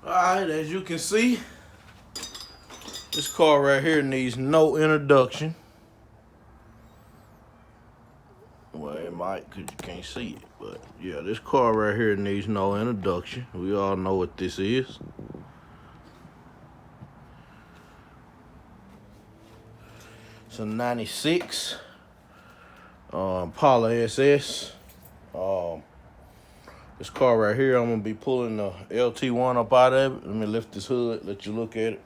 Alright, as you can see, this car right here needs no introduction. Well, it might because you can't see it, but yeah, this car right here needs no introduction. We all know what this is. It's a 96 Impala SS. This car right here, I'm gonna be pulling the LT1 up out of it. Let me lift this hood, let you look at it.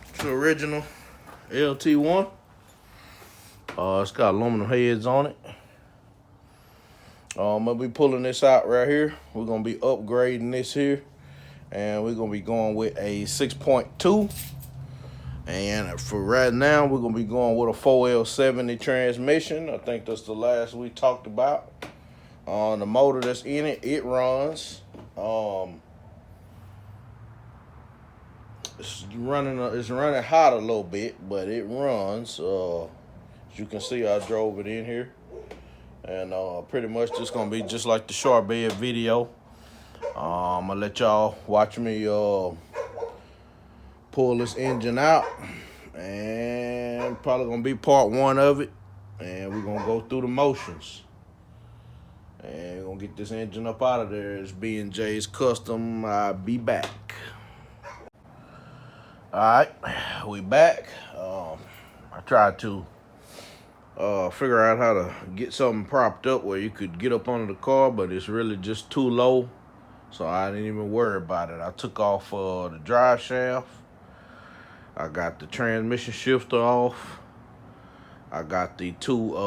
It's the original LT1. It's got aluminum heads on it. I'm gonna be pulling this out right here. We're gonna be upgrading this here, and we're gonna be going with a 6.2. And for right now, we're gonna be going with a 4L70 transmission. I think that's the last we talked about. The motor that's in it, it runs. It's running hot a little bit, but it runs. As you can see, I drove it in here, and pretty much just gonna be just like the short bed video. I'm gonna let y'all watch me pull this engine out, and probably gonna be part one of it, and we're gonna go through the motions, and we're gonna get this engine up out of there. It's B&J's Custom. I'll be back. All right, we back. I tried to figure out how to get something propped up where you could get up under the car, but it's really just too low, so I didn't even worry about it. I took off the drive shaft. I got the transmission shifter off. I got the two,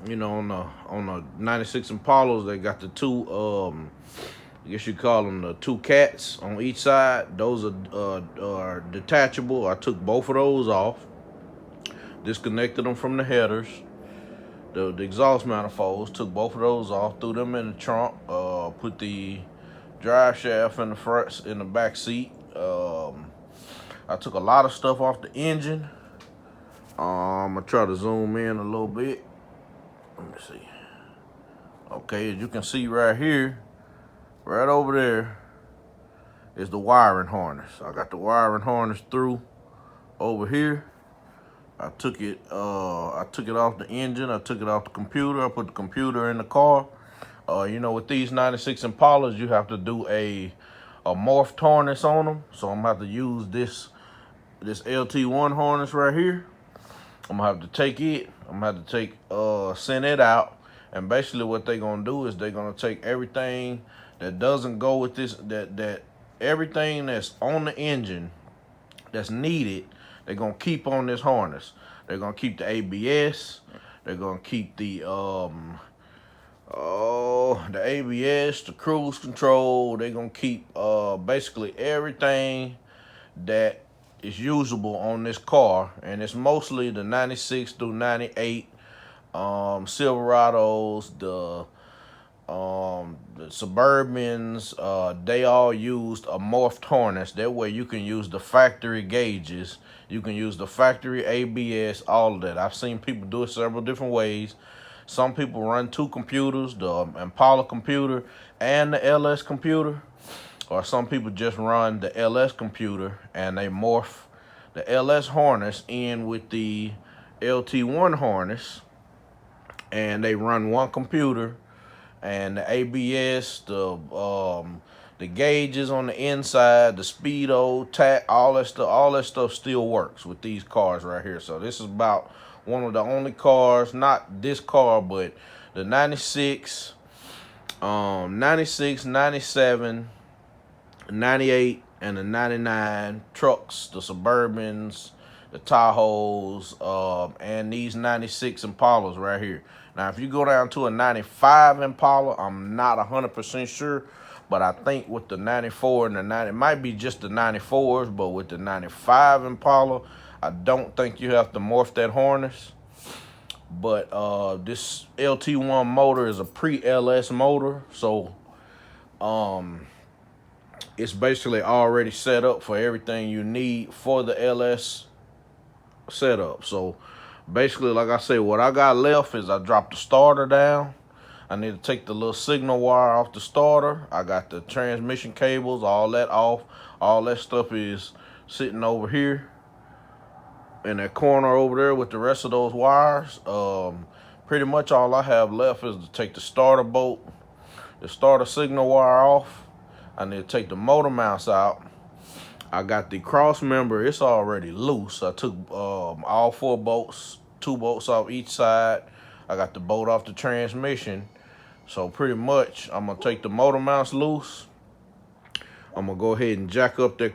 you know, on the 96 Impalas, they got the two, I guess you call them the two cats on each side. Those are detachable. I took both of those off, disconnected them from the headers, the exhaust manifolds, took both of those off, threw them in the trunk, put the drive shaft in the front, in the back seat. I took a lot of stuff off the engine. I'm gonna try to zoom in a little bit. Let me see. Okay, as you can see right here, right over there is the wiring harness. I got the wiring harness through over here. I took it off the engine. I took it off the computer. I put the computer in the car. You know, with these 96 Impalas, you have to do a morph harness on them. So I'm gonna have to use this LT1 harness right here. I'm gonna have to take it. I'm gonna have to send it out. And basically what they're gonna do is they're gonna take everything that doesn't go with this, that everything that's on the engine that's needed, they're gonna keep on this harness. They're gonna keep the ABS. They're gonna keep the ABS, the cruise control. They're gonna keep basically everything that is usable on this car, and it's mostly the 96 through 98 Silverados, the Suburbans. They all used a morphed harness. That way you can use the factory gauges, you can use the factory ABS, all of that. I've seen people do it several different ways. Some people run two computers, the Impala computer and the LS computer, or some people just run the LS computer and they morph the LS harness in with the LT1 harness, and they run one computer, and the ABS, the gauges on the inside, the speedo, tack, all that stuff still works with these cars right here. So this is about one of the only cars, not this car, but the 96, 97, 98, and the 99 trucks, the Suburbans, the Tahoes, and these 96 Impalas right here. Now, if you go down to a 95 Impala, I'm not 100% sure, but I think with the 94 and the 90, it might be just the 94s, but with the 95 Impala, I don't think you have to morph that harness. But this LT1 motor is a pre-LS motor, so it's basically already set up for everything you need for the LS setup. So basically, like I say, what I got left is I dropped the starter down. I need to take the little signal wire off the starter. I got the transmission cables, all that off. All that stuff is sitting over here in that corner over there with the rest of those wires. Pretty much all I have left is to take the starter bolt, the starter signal wire off. I need to take the motor mounts out. I got the cross member, it's already loose. I took all 4 bolts, 2 bolts off each side. I got the bolt off the transmission. So pretty much, I'm gonna take the motor mounts loose. I'm gonna go ahead and jack up the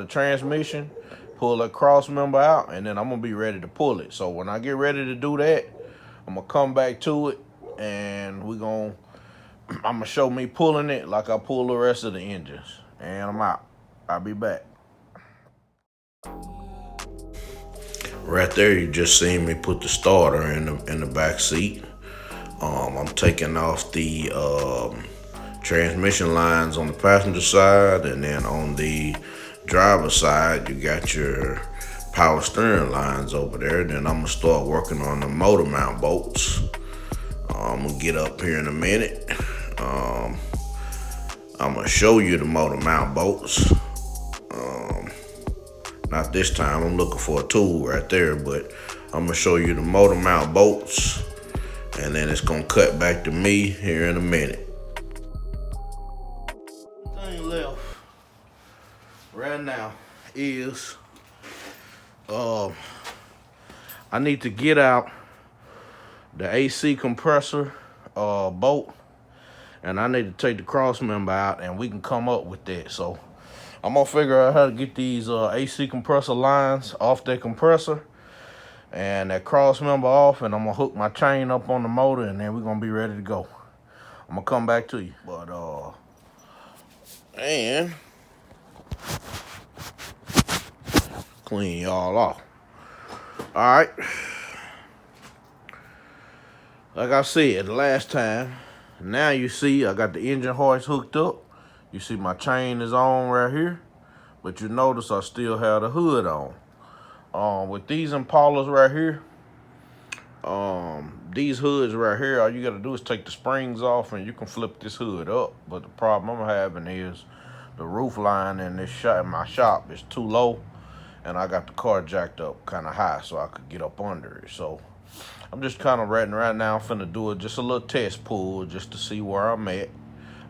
transmission, pull that cross member out, and then I'm gonna be ready to pull it. So when I get ready to do that, I'm gonna come back to it, and I'm gonna show me pulling it like I pull the rest of the engines. And I'm out. I'll be back. Right there, you just seen me put the starter in the back seat. I'm taking off the transmission lines on the passenger side, and then on the driver's side, you got your power steering lines over there. Then I'm gonna start working on the motor mount bolts. I'm gonna get up here in a minute. I'm gonna show you the motor mount bolts. Not this time, I'm looking for a tool right there, but I'm gonna show you the motor mount bolts, and then it's gonna cut back to me here in a minute. The thing left right now is I need to get out the AC compressor bolt, and I need to take the cross member out, and we can come up with that. So I'm gonna figure out how to get these AC compressor lines off that compressor and that cross member off, and I'm gonna hook my chain up on the motor, and then we're gonna be ready to go. I'm gonna come back to you. But and clean y'all off. Alright. Like I said last time, now you see I got the engine hoist hooked up. You see my chain is on right here, but you notice I still have the hood on. With these Impalas right here, these hoods right here, all you gotta do is take the springs off and you can flip this hood up. But the problem I'm having is the roof line in my shop is too low, and I got the car jacked up kind of high so I could get up under it. So I'm just kind of right now, I'm finna do just a little test pull just to see where I'm at.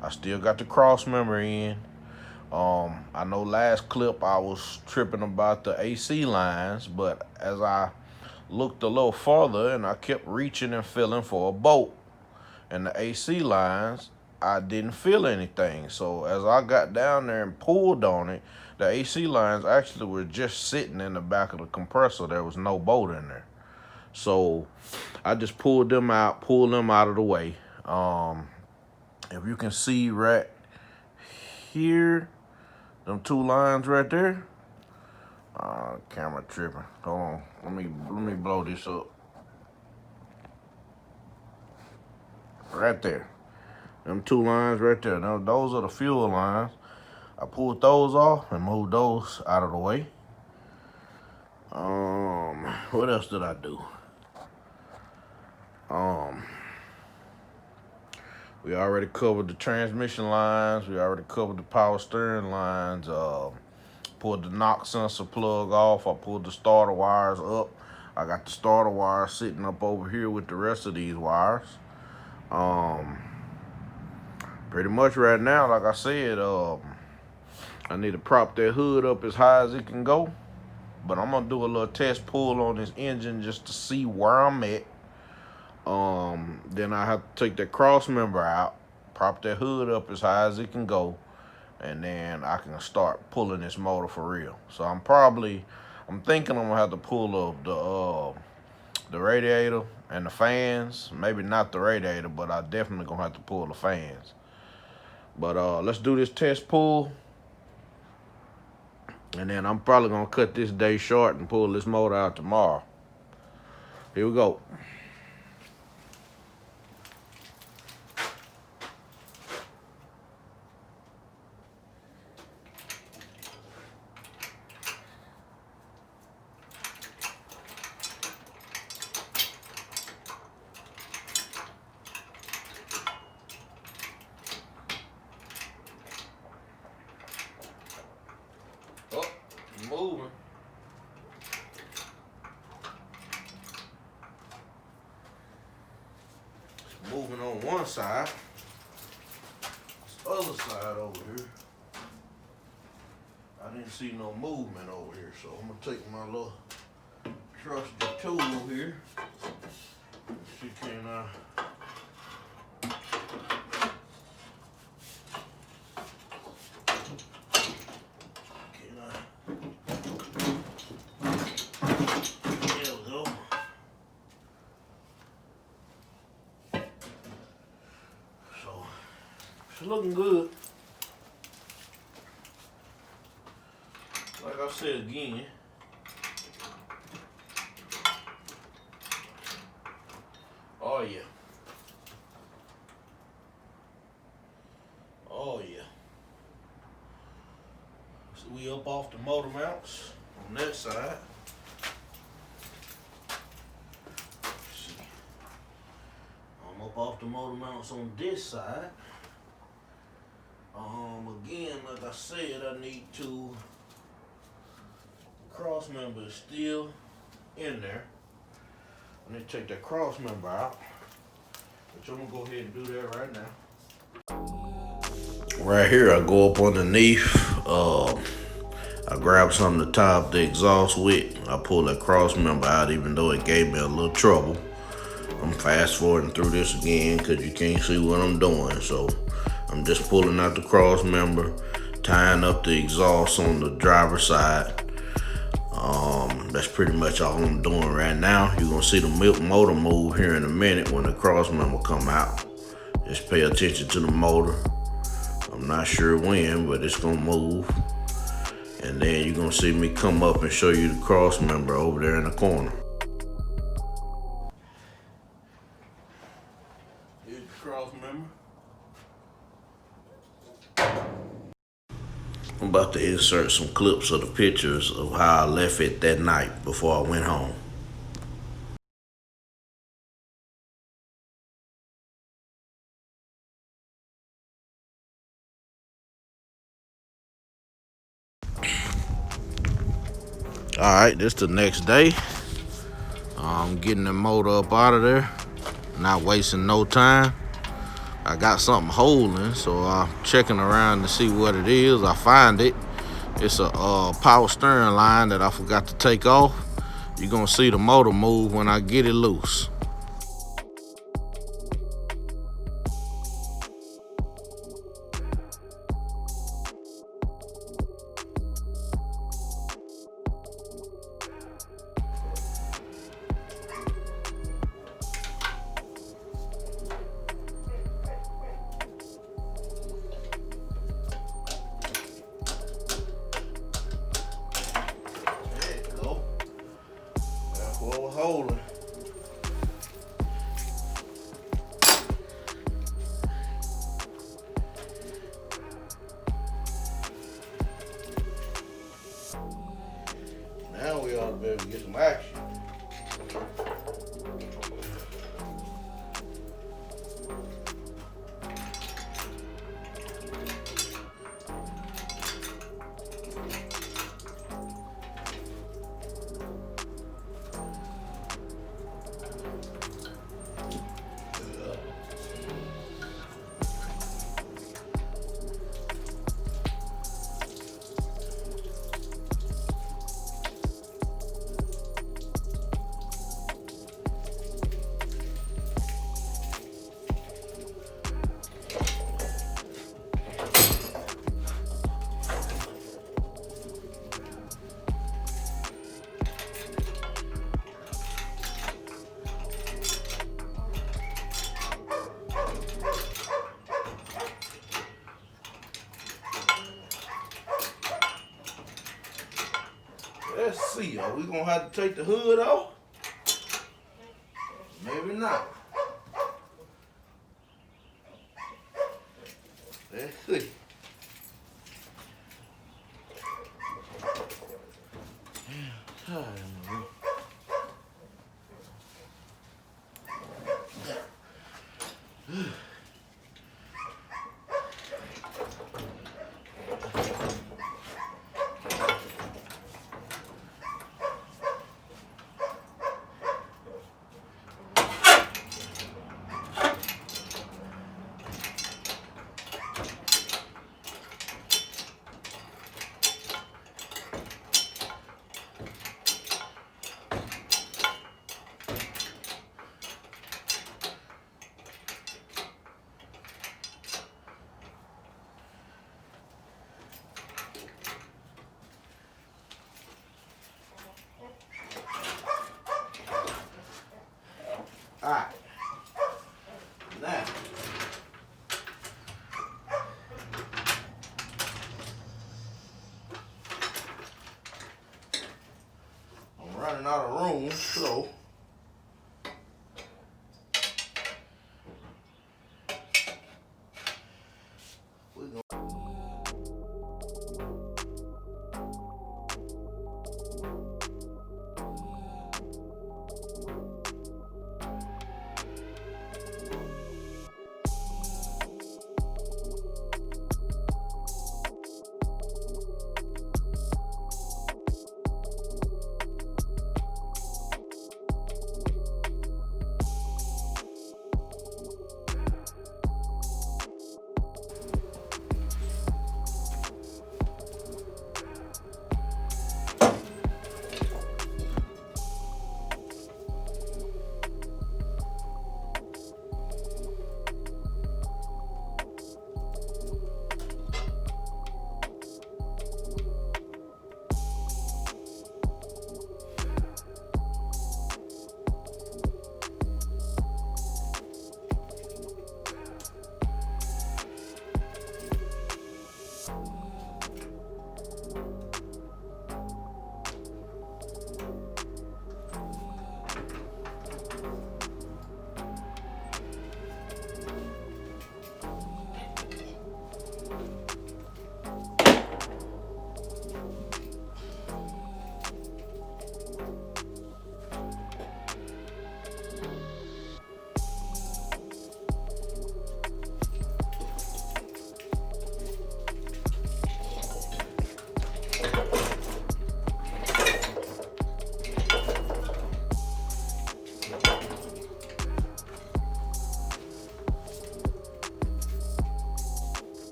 I still got the cross member in. I know last clip I was tripping about the AC lines, but as I looked a little farther and I kept reaching and feeling for a bolt and the AC lines, I didn't feel anything. So as I got down there and pulled on it, the AC lines actually were just sitting in the back of the compressor. There was no bolt in there. So I just pulled them out of the way. If you can see right here, them 2 lines right there. Camera tripping. Hold on. Let me blow this up. Right there. Them 2 lines right there. Now those are the fuel lines. I pulled those off and moved those out of the way. What else did I do? We already covered the transmission lines. We already covered the power steering lines. Pulled the knock sensor plug off. I pulled the starter wires up. I got the starter wires sitting up over here with the rest of these wires. Pretty much right now, like I said, I need to prop that hood up as high as it can go. But I'm gonna do a little test pull on this engine just to see where I'm at. Then I have to take that cross member out, prop that hood up as high as it can go, and then I can start pulling this motor for real. So I'm thinking I'm gonna have to pull up the radiator and the fans. Maybe not the radiator, but I definitely gonna have to pull the fans. But let's do this test pull, and then I'm probably gonna cut this day short and pull this motor out tomorrow. Here we go. Oh, moving. It's moving on one side. This other side over here, I didn't see no movement over here, so I'm gonna take my little trusty tool here. See, can I? There we go. So it's looking good. Like I said again, oh yeah, oh yeah. So we up off the motor mounts on that side. Let's see, I'm up off the motor mounts on this side. Again, like I said, I need to. Cross member is still in there. I need to take that cross member out, which I'm gonna go ahead and do that right now. Right here, I go up underneath. I grab something to tie up the exhaust with. I pull that cross member out, even though it gave me a little trouble. I'm fast forwarding through this again because you can't see what I'm doing. So I'm just pulling out the cross member, tying up the exhaust on the driver's side. That's pretty much all I'm doing right now. You're gonna see the motor move here in a minute when the cross member come out. Just pay attention to the motor. I'm not sure when, but it's gonna move. And then you're gonna see me come up and show you the cross member over there in the corner. Here's the cross member. I'm about to insert some clips of the pictures of how I left it that night before I went home. Alright, this the next day. I'm getting the motor up out of there. Not wasting no time. I got something holding, so I'm checking around to see what it is. I find it. It's a power steering line that I forgot to take off. You're gonna see the motor move when I get it loose. What we're holding. Now we ought to be able to get some action. Let's see, are we gonna have to take the hood off? now. Let's see. All right. Now, I'm running out of room, so we're gonna.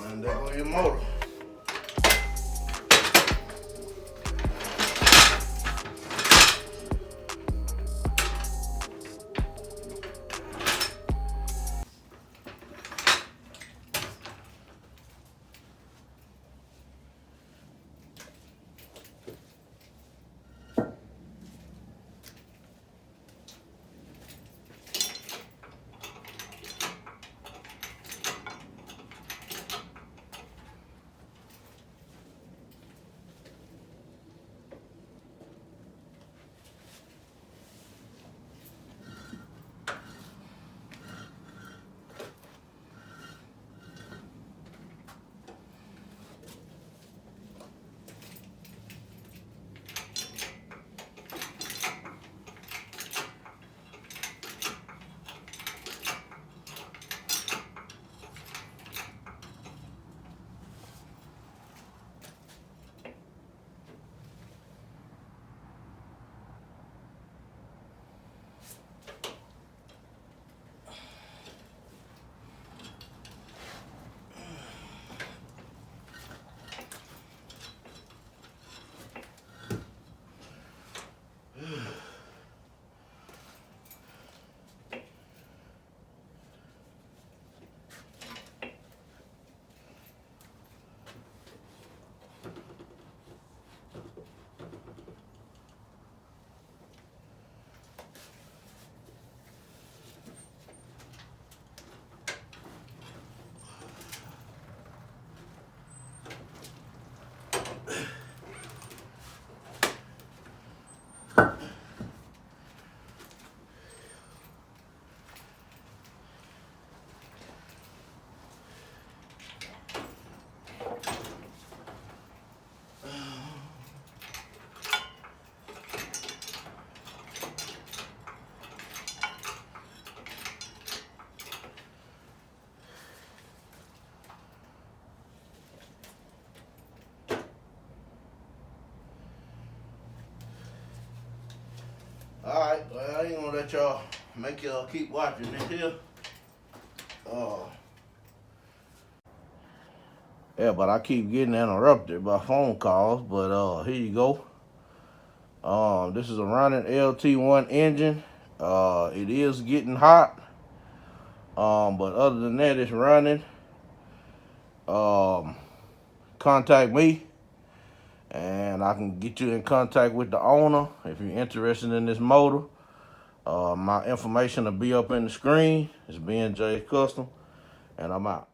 And there go your motor. Alright, well, I ain't gonna let y'all make y'all keep watching this here. Yeah, but I keep getting interrupted by phone calls, but here you go. This is a running LT1 engine. It is getting hot. But other than that, it's running. Contact me and I can get you in contact with the owner if you're interested in this motor. My information will be up in the screen. It's BNJ Custom, and I'm out.